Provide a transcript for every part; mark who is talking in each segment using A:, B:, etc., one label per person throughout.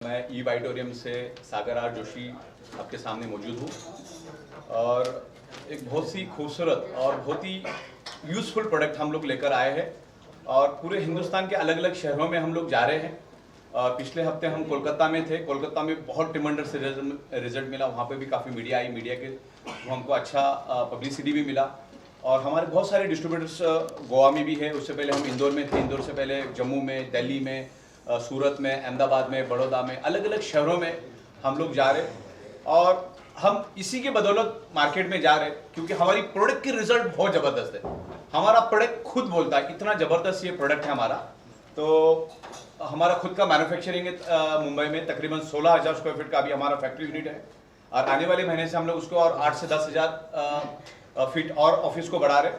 A: मैं ई बाइटोरियम से सागर आर जोशी आपके सामने मौजूद हूँ और एक बहुत सी खूबसूरत और बहुत ही यूज़फुल प्रोडक्ट हम लोग लेकर आए हैं और पूरे हिंदुस्तान के अलग अलग शहरों में हम लोग जा रहे हैं। पिछले हफ्ते हम कोलकाता में थे। कोलकाता में बहुत ट्रिमेंडस रिजल्ट मिला। वहाँ पे भी काफ़ी मीडिया आई। मीडिया के हमको अच्छा पब्लिसिटी भी मिला और हमारे बहुत सारे डिस्ट्रीब्यूटर्स गोवा में भी है। उससे पहले हम इंदौर में थे। इंदौर से पहले जम्मू में, दिल्ली में, सूरत में, अहमदाबाद में, बड़ौदा में, अलग अलग शहरों में हम लोग जा रहे और हम इसी के बदौलत मार्केट में जा रहे क्योंकि हमारी प्रोडक्ट की रिजल्ट बहुत ज़बरदस्त है। हमारा प्रोडक्ट खुद बोलता है, इतना ज़बरदस्त ये प्रोडक्ट है हमारा। तो हमारा खुद का मैन्युफैक्चरिंग है मुंबई में। तकरीबन 16,000 स्क्वायर फीट का अभी हमारा फैक्ट्री यूनिट है और आने वाले महीने से हम लोग उसको और 8 से 10,000 फीट और ऑफिस को बढ़ा रहे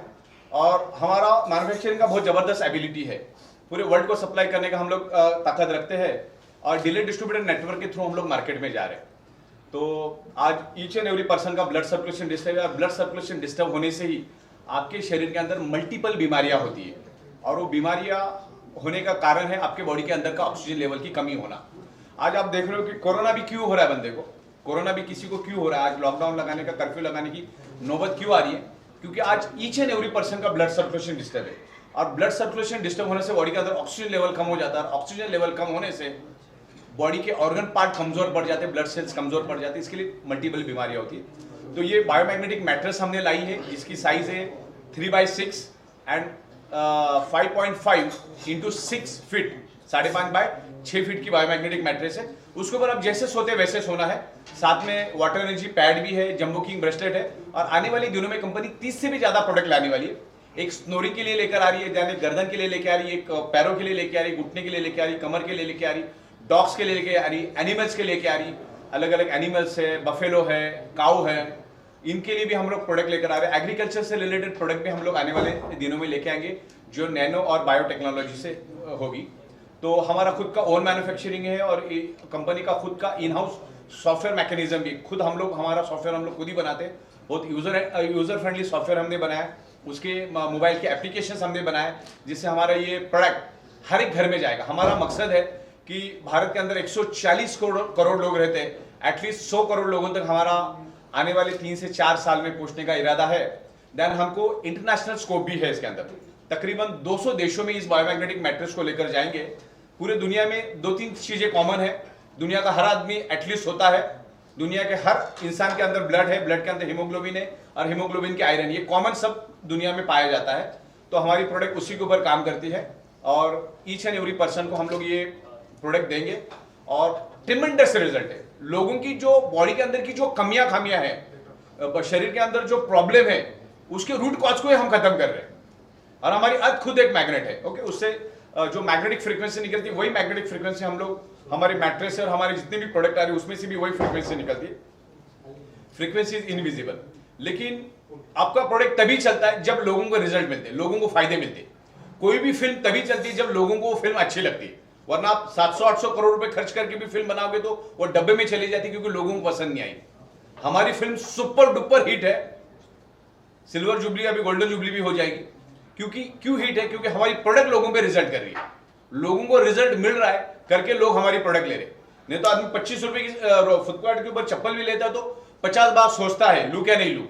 A: और हमारा मैन्युफैक्चरिंग का बहुत ज़बरदस्त एबिलिटी है। पूरे वर्ल्ड को सप्लाई करने का हम लोग ताकत रखते हैं और डीलर डिस्ट्रीब्यूटर नेटवर्क के थ्रू हम लोग मार्केट में जा रहे हैं। तो आज ईच एंड एवरी पर्सन का ब्लड सर्कुलेशन डिस्टर्ब है और ब्लड सर्कुलेशन डिस्टर्ब होने से ही आपके शरीर के अंदर मल्टीपल बीमारियां होती है और वो बीमारियां होने का कारण है आपके बॉडी के अंदर का ऑक्सीजन लेवल की कमी होना। आज आप देख रहे हो कि कोरोना भी क्यों हो रहा है बंदे को, कोरोना भी किसी को क्यों हो रहा है। आज लॉकडाउन लगाने का, कर्फ्यू लगाने की नौबत क्यों आ रही है? क्योंकि आज ईच एंड एवरी पर्सन का ब्लड सर्कुलेशन डिस्टर्ब है और ब्लड सर्कुलेशन डिस्टर्ब होने से बॉडी के अंदर ऑक्सीजन लेवल कम हो जाता है। ऑक्सीजन लेवल कम होने से बॉडी के ऑर्गन पार्ट कमजोर पड़ जाते हैं, ब्लड सेल्स कमजोर पड़ जाते हैं। इसके लिए मल्टीपल बीमारियां होती है। तो ये बायोमैग्नेटिक मैट्रेस हमने लाई है। इसकी साइज है 3x6 and 5.5 into 6 feet, 5.5 by 6 feet की बायोमैग्नेटिक मैट्रेस है। उसके ऊपर आप जैसे सोते वैसे सोना है। साथ में वाटर एनर्जी पैड भी है, जंबो किंग ब्रेसलेट है और आने वाले दिनों में कंपनी 30 से भी ज्यादा प्रोडक्ट लाने वाली है। एक स्नोरिंग के लिए लेकर आ रही है, यानी गर्दन के लिए लेके आ रही है, एक पैरों के लिए लेके आ रही है, घुटने के लिए लेके आ रही, कमर के लिए लेके आ रही, डॉग्स के लिए लेके आ रही, एनिमल्स के लेके आ रही। अलग अलग एनिमल्स है, बफेलो है, काऊ है, इनके लिए भी हम लोग प्रोडक्ट लेकर आ रहे हैं। एग्रीकल्चर से रिलेटेड प्रोडक्ट भी हम लोग आने वाले दिनों में लेके आएंगे जो नैनो और बायोटेक्नोलॉजी से होगी। तो हमारा खुद का ओन मैन्युफैक्चरिंग है और कंपनी का खुद का इन हाउस सॉफ्टवेयर मैकेनिज्म भी खुद हम लोग, हमारा सॉफ्टवेयर हम लोग खुद ही बनाते हैं। बहुत यूजर फ्रेंडली सॉफ्टवेयर हमने बनाया, उसके मोबाइल के एप्लीकेशंस हमने बनाए जिससे हमारा ये प्रोडक्ट हर एक घर में जाएगा। हमारा मकसद है कि भारत के अंदर 140 करोड़ लोग रहते हैं, एटलीस्ट 100 करोड़ लोगों तक हमारा आने वाले 3 से 4 साल में पहुंचने का इरादा है। देन हमको इंटरनेशनल स्कोप भी है इसके अंदर। तकरीबन 200 देशों में इस बायोमैग्नेटिक मैट्रेस को लेकर जाएंगे। पूरे दुनिया में 2-3 चीजें कॉमन है। दुनिया का हर आदमी एटलीस्ट होता है, दुनिया के हर इंसान के अंदर ब्लड है, ब्लड के अंदर हीमोग्लोबिन है और हीमोग्लोबिन के आयरन, ये कॉमन सब दुनिया में पाया जाता है। तो हमारी प्रोडक्ट उसी के ऊपर काम करती है और ईच एंड एवरी पर्सन को हम लोग ये प्रोडक्ट देंगे और ट्रिमेंडस रिजल्ट है। लोगों की जो बॉडी के अंदर की जो कमियां खामियां हैं, शरीर के अंदर जो प्रॉब्लम है, उसके रूट कॉज को हम खत्म कर रहे हैं। और हमारी अर्थ खुद एक मैग्नेट है, ओके। उससे जो मैग्नेटिक फ्रीक्वेंसी निकलती है वही मैग्नेटिक फ्रीक्वेंसी हम लोग, हमारे मैट्रेस और हमारे जितने भी प्रोडक्ट आ रहे हैं उसमें से भी वही फ्रीक्वेंसी निकलती है। फ्रीक्वेंसी इज इनविजिबल, लेकिन आपका प्रोडक्ट तभी चलता है जब लोगों को रिजल्ट मिलते हैं, लोगों को फायदे मिलते हैं। कोई भी फिल्म तभी चलती है जब लोगों को वो फिल्म अच्छी लगती है, वरना आप 700-800 करोड़ रुपए खर्च करके भी फिल्म बनाओगे तो वो डब्बे में चली जाती है क्योंकि लोगों को पसंद नहीं आई। हमारी फिल्म सुपर डुपर हिट है, सिल्वर जुबली अभी गोल्डन जुबली भी हो जाएगी। क्यों हिट है? क्योंकि हमारी प्रोडक्ट लोगों पे रिजल्ट कर रही है, लोगों को रिजल्ट मिल रहा है करके लोग हमारी प्रोडक्ट ले रहे। नहीं तो आदमी 25 रुपए की फुटपाथ के ऊपर चप्पल भी लेता है तो 50 बार सोचता है लूं क्या नहीं लूं।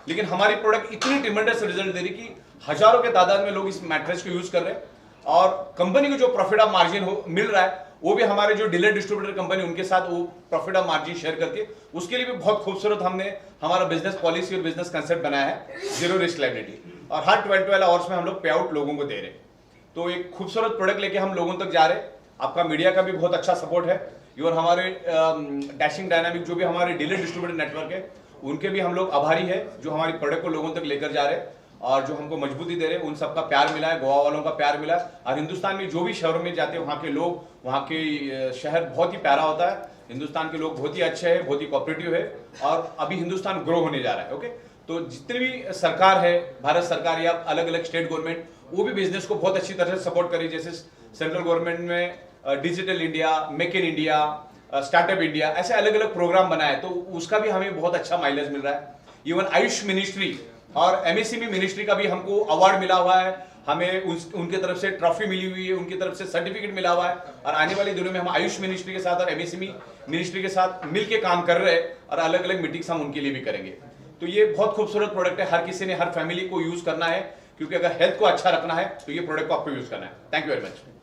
A: लेकिन हमारी प्रोडक्ट इतनी ट्रिमेंडस रिजल्ट दे रही कि हजारों के तादाद में लोग इस मैट्रेस को यूज कर रहे हैं और कंपनी को जो प्रॉफिट ऑफ मार्जिन मिल रहा है वो भी हमारे जो डीलर डिस्ट्रीब्यूटर कंपनी उनके साथ वो प्रॉफिट ऑफ मार्जिन शेयर करती है। उसके लिए भी बहुत खूबसूरत हमने हमारा बिजनेस पॉलिसी और बिजनेस कंसेप्ट बनाया है, जीरो रिस्क लायबिलिटी, और हर 12 आवर्स में हम लोग पे आउट लोगों को दे रहे हैं। तो एक खूबसूरत प्रोडक्ट लेके हम लोगों तक जा रहे हैं। आपका मीडिया का भी बहुत अच्छा सपोर्ट है। और हमारे डैशिंग डायनामिक जो भी हमारे डीलर डिस्ट्रीब्यूटर नेटवर्क है उनके भी हम लोग आभारी है जो हमारी प्रोडक्ट को लोगों तक लेकर जा रहे हैं और जो हमको मजबूती दे रहे हैं। उन सबका प्यार मिला है, गोवा वालों का प्यार मिला है और हिंदुस्तान में जो भी शहरों में जाते हैं वहाँ के लोग, वहाँ के शहर बहुत ही प्यारा होता है। हिंदुस्तान के लोग बहुत ही अच्छे हैं, बहुत ही कोऑपरेटिव है और अभी हिंदुस्तान ग्रो होने जा रहा है, ओके। तो जितनी भी सरकार है, भारत सरकार या अलग अलग स्टेट गवर्नमेंट, वो भी बिजनेस को बहुत अच्छी तरह से सपोर्ट करी। जैसे सेंट्रल गवर्नमेंट में digital India, make in India, startup India, ऐसे अलग अलग प्रोग्राम बनाए तो उसका भी हमें बहुत अच्छा माइलेज मिल रहा है। इवन आयुष मिनिस्ट्री और एमएसएमई मिनिस्ट्री का भी हमको अवार्ड मिला हुआ है। हमें उनके तरफ से ट्रॉफी मिली हुई है, उनकी तरफ से सर्टिफिकेट मिला हुआ है, और आने वाले दिनों में हम आयुष मिनिस्ट्री के साथ और एमएसएमई मिनिस्ट्री के साथ मिलकर काम कर रहे हैं, और अलग अलग मीटिंग्स हम उनके लिए भी करेंगे। तो ये बहुत खूबसूरत प्रोडक्ट है, हर किसी ने, हर फैमिली को यूज करना है, क्योंकि अगर हेल्थ को अच्छा रखना है तो ये प्रोडक्ट को आपको यूज करना है। Thank you very much.